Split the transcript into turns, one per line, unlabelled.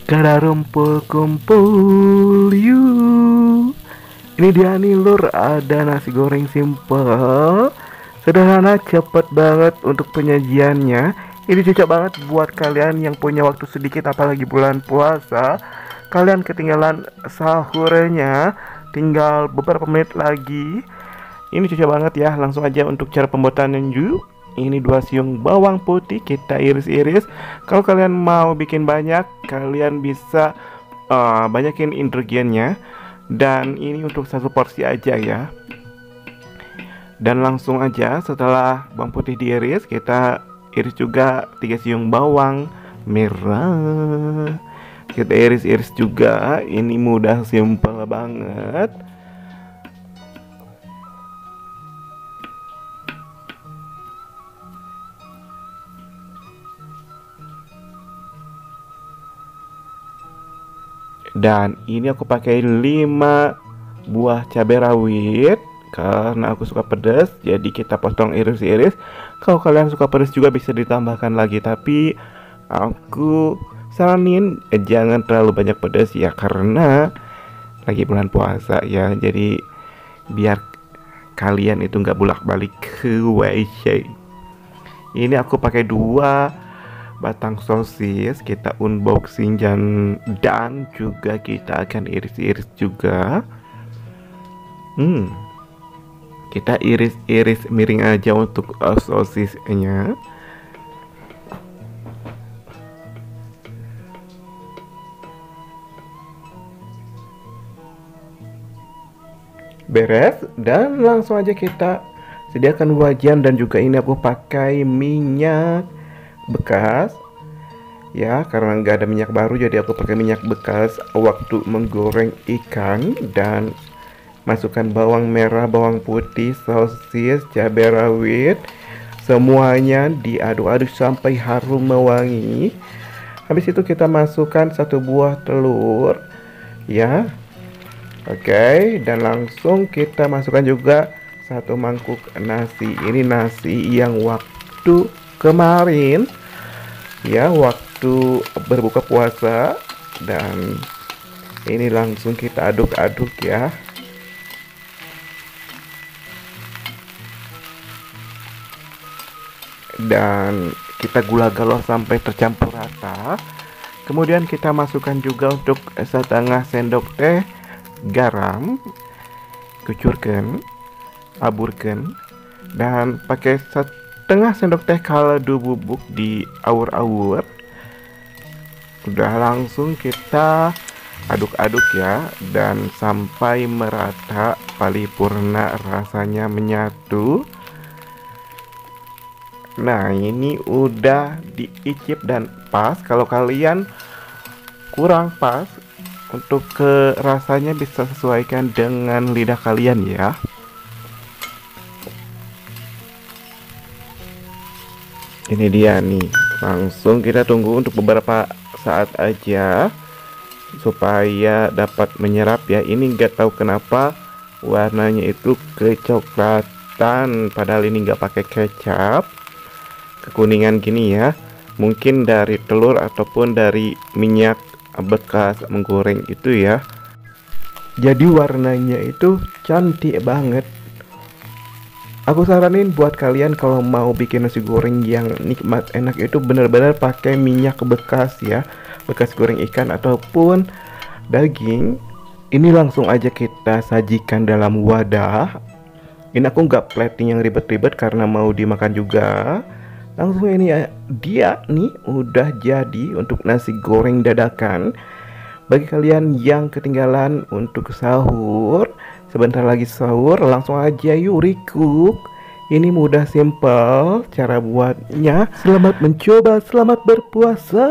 Kada rumpul kumpul yuk. Ini dia nih lur, ada nasi goreng simple, sederhana, cepet banget untuk penyajiannya. Ini cocok banget buat kalian yang punya waktu sedikit, apalagi bulan puasa. Kalian ketinggalan sahurnya, tinggal beberapa menit lagi. Ini cocok banget ya. Langsung aja untuk cara pembuatannya yuk. Ini 2 siung bawang putih kita iris-iris. Kalau kalian mau bikin banyak, kalian bisa banyakin ingredientnya. Dan ini untuk 1 porsi aja ya. Dan langsung aja setelah bawang putih diiris, kita iris juga 3 siung bawang merah. Kita iris-iris juga. Ini mudah, simple banget. Dan ini aku pakai 5 buah cabai rawit karena aku suka pedas, jadi kita potong iris-iris. Kalau kalian suka pedas juga bisa ditambahkan lagi, tapi aku saranin jangan terlalu banyak pedas ya, karena lagi bulan puasa ya. Jadi biar kalian itu nggak bolak-balik ke WC. Ini aku pakai 2 batang sosis, kita unboxing dan juga kita akan iris-iris juga. Kita iris-iris miring aja untuk sosisnya. Beres, dan langsung aja kita sediakan wajan. Dan juga ini aku pakai minyak bekas ya, karena nggak ada minyak baru, jadi aku pakai minyak bekas waktu menggoreng ikan. Dan masukkan bawang merah, bawang putih, sosis, cabai rawit, semuanya diaduk-aduk sampai harum mewangi. Habis itu kita masukkan 1 buah telur ya. Oke, dan langsung kita masukkan juga 1 mangkuk nasi. Ini nasi yang waktu kemarin ya, waktu berbuka puasa. Dan ini langsung kita aduk-aduk ya. Dan kita gula galor sampai tercampur rata. Kemudian kita masukkan juga untuk 1/2 sendok teh garam, kucurkan, taburkan, dan pakai 1/2 sendok teh kaldu bubuk di awur-awur. Udah, langsung kita aduk-aduk ya, dan sampai merata, paripurna, rasanya menyatu. Nah, ini udah diicip dan pas. Kalau kalian kurang pas untuk rasanya, bisa sesuaikan dengan lidah kalian ya. Ini dia nih. Langsung kita tunggu untuk beberapa saat aja supaya dapat menyerap ya. Ini nggak tahu kenapa warnanya itu kecoklatan, padahal ini nggak pakai kecap. Kekuningan gini ya, mungkin dari telur ataupun dari minyak bekas menggoreng itu ya. Jadi warnanya itu cantik banget. Aku saranin buat kalian kalau mau bikin nasi goreng yang nikmat enak itu bener-bener pakai minyak bekas ya, bekas goreng ikan ataupun daging. Ini langsung aja kita sajikan dalam wadah. Ini aku nggak plating yang ribet-ribet karena mau dimakan juga. Langsung ini ya, dia nih udah jadi untuk nasi goreng dadakan. Bagi kalian yang ketinggalan untuk sahur, sebentar lagi sahur, langsung aja yuk recook. Ini mudah, simple cara buatnya. Selamat mencoba, selamat berpuasa.